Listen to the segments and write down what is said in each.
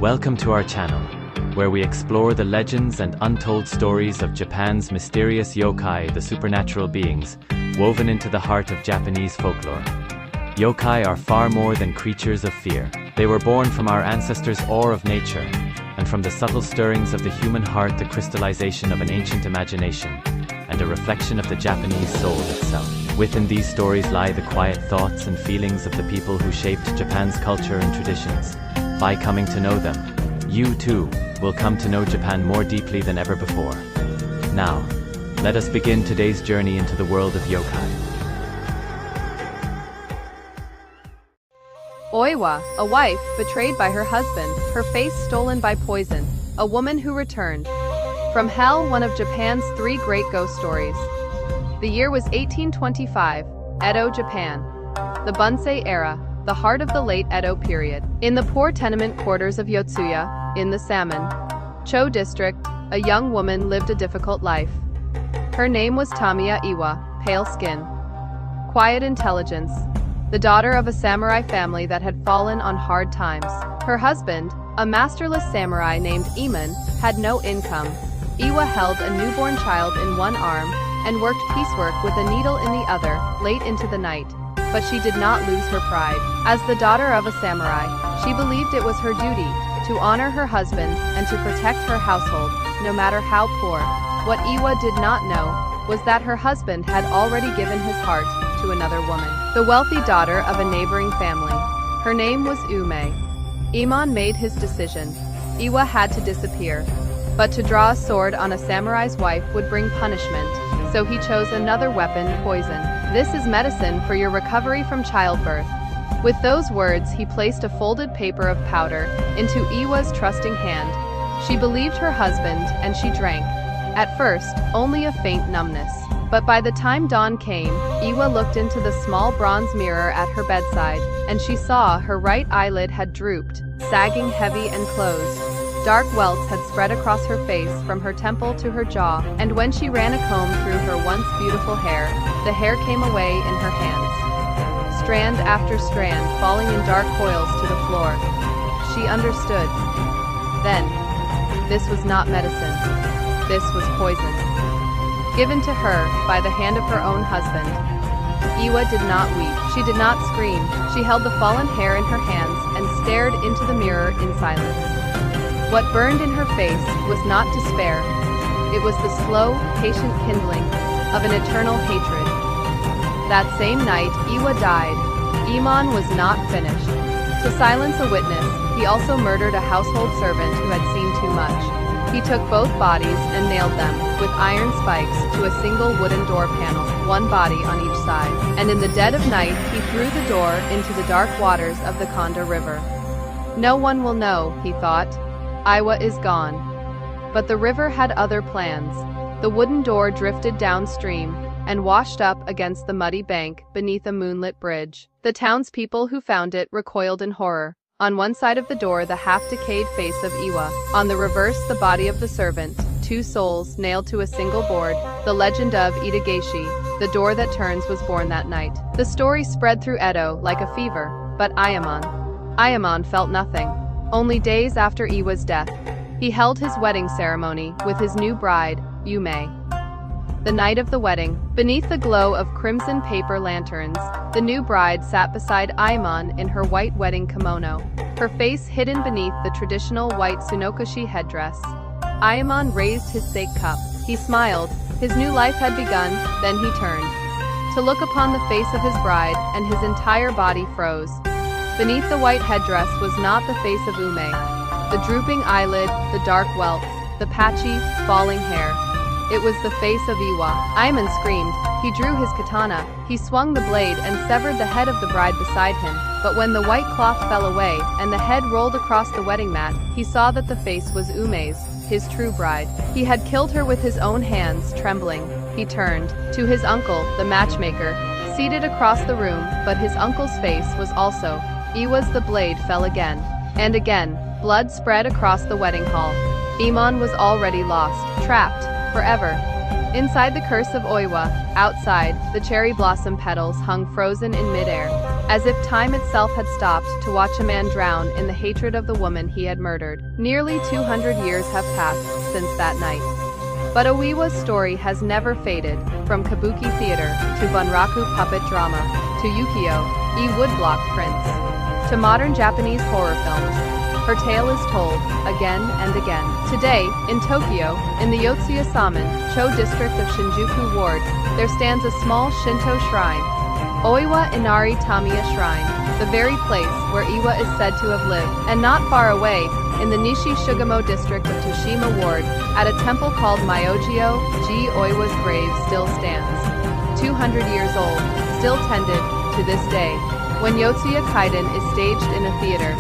Welcome to our channel, where we explore the legends and untold stories of Japan's mysterious yokai, the supernatural beings, woven into the heart of Japanese folklore. Yokai are far more than creatures of fear. They were born from our ancestors' awe of nature, and from the subtle stirrings of the human heart, the crystallization of an ancient imagination, and a reflection of the Japanese soul itself. Within these stories lie the quiet thoughts and feelings of the people who shaped Japan's culture and traditions. By coming to know them, you too will come to know Japan more deeply than ever before. Now, let us begin today's journey into the world of yokai. Oiwa, a wife betrayed by her husband, her face stolen by poison, a woman who returned. From Hell, one of Japan's three great ghost stories. The year was 1825, Edo, Japan. The Bunsei era, the heart of the late Edo period. In the poor tenement quarters of Yotsuya, in the Cho district, a young woman lived a difficult life. Her name was Tamiya Iwa, pale skin, quiet intelligence, the daughter of a samurai family that had fallen on hard times. Her husband, a masterless samurai named Iemon, had no income. Iwa held a newborn child in one arm and worked piecework with a needle in the other, late into the night. But she did not lose her pride. As the daughter of a samurai, she believed it was her duty to honor her husband and to protect her household, no matter how poor. What Iwa did not know was that her husband had already given his heart to another woman, the wealthy daughter of a neighboring family. Her name was Ume. Iemon made his decision. Iwa had to disappear. But to draw a sword on a samurai's wife would bring punishment, so he chose another weapon, poison. This is medicine for your recovery from childbirth. With those words, he placed a folded paper of powder into Iwa's trusting hand. She believed her husband, and she drank. At first, only a faint numbness. But by the time dawn came, Iwa looked into the small bronze mirror at her bedside, and she saw her right eyelid had drooped, sagging heavy and closed. Dark welts had spread across her face from her temple to her jaw, and when she ran a comb through her once beautiful hair, the hair came away in her hands, strand after strand falling in dark coils to the floor. She understood. Then, this was not medicine. This was poison. Given to her by the hand of her own husband. Iwa did not weep. She did not scream. She held the fallen hair in her hands and stared into the mirror in silence. What burned in her face was not despair. It was the slow, patient kindling of an eternal hatred. That same night, Iwa died. Iemon was not finished. To silence a witness, he also murdered a household servant who had seen too much. He took both bodies and nailed them, with iron spikes, to a single wooden door panel, one body on each side. And in the dead of night, he threw the door into the dark waters of the Konda River. No one will know, he thought. Iwa is gone. But the river had other plans. The wooden door drifted downstream and washed up against the muddy bank beneath a moonlit bridge. The townspeople who found it recoiled in horror. On one side of the door, the half-decayed face of Iwa. On the reverse, the body of the servant, two souls nailed to a single board. The legend of Itageshi, the door that turns, was born that night. The story spread through Edo like a fever, but Iemon felt nothing. Only days after Iwa's death, he held his wedding ceremony with his new bride, Yume. The night of the wedding, beneath the glow of crimson paper lanterns, the new bride sat beside Iemon in her white wedding kimono, her face hidden beneath the traditional white tsunokoshi headdress. Iemon raised his sake cup. He smiled. His new life had begun. Then he turned to look upon the face of his bride, and his entire body froze. Beneath the white headdress was not the face of Ume. The drooping eyelid, the dark welts, the patchy, falling hair. It was the face of Iwa. Iemon screamed. He drew his katana. He swung the blade and severed the head of the bride beside him. But when the white cloth fell away and the head rolled across the wedding mat, he saw that the face was Ume's, his true bride. He had killed her with his own hands, trembling. He turned to his uncle, the matchmaker, seated across the room, but his uncle's face was also Iwa's. The blade fell again. And again, blood spread across the wedding hall. Iemon was already lost, trapped, forever. Inside the curse of Oiwa, outside, the cherry blossom petals hung frozen in midair, as if time itself had stopped to watch a man drown in the hatred of the woman he had murdered. Nearly 200 years have passed since that night. But Oiwa's story has never faded, from kabuki theater to bunraku puppet drama, to ukiyo-e woodblock prints, to modern Japanese horror films. Her tale is told, again and again. Today, in Tokyo, in the Yotsuya Cho district of Shinjuku Ward, there stands a small Shinto shrine, Oiwa Inari Tamiya Shrine, the very place where Iwa is said to have lived. And not far away, in the Nishi Shugamo district of Toshima Ward, at a temple called Myojio-ji, Oiwa's grave still stands. 200 years old, still tended, to this day. When Yotsuya Kaiden is staged in a theater,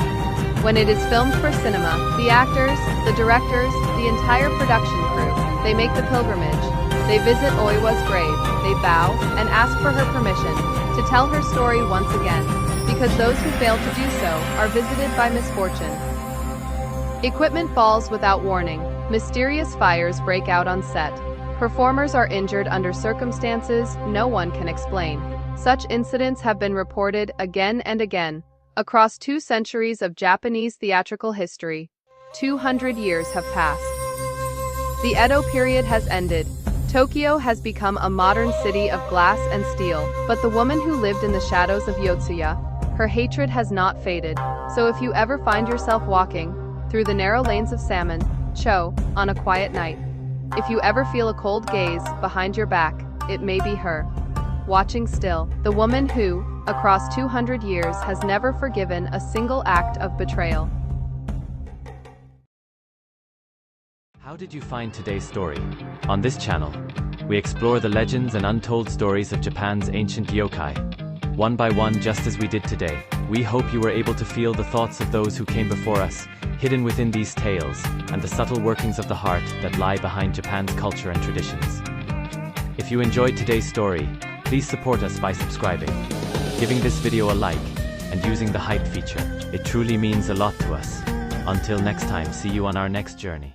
when it is filmed for cinema, the actors, the directors, the entire production crew, they make the pilgrimage. They visit Oiwa's grave, they bow, and ask for her permission to tell her story once again, because those who fail to do so are visited by misfortune. Equipment falls without warning. Mysterious fires break out on set. Performers are injured under circumstances no one can explain. Such incidents have been reported again and again, across 2 centuries of Japanese theatrical history. 200 years have passed. The Edo period has ended. Tokyo has become a modern city of glass and steel, but the woman who lived in the shadows of Yotsuya, her hatred has not faded. So if you ever find yourself walking through the narrow lanes of Cho on a quiet night, if you ever feel a cold gaze behind your back, it may be her, watching still, the woman who, across 200 years, has never forgiven a single act of betrayal. How did you find today's story? On this channel, we explore the legends and untold stories of Japan's ancient yokai. One by one, just as we did today. We hope you were able to feel the thoughts of those who came before us, hidden within these tales, and the subtle workings of the heart that lie behind Japan's culture and traditions. If you enjoyed today's story, please support us by subscribing, giving this video a like, and using the hype feature. It truly means a lot to us. Until next time, see you on our next journey.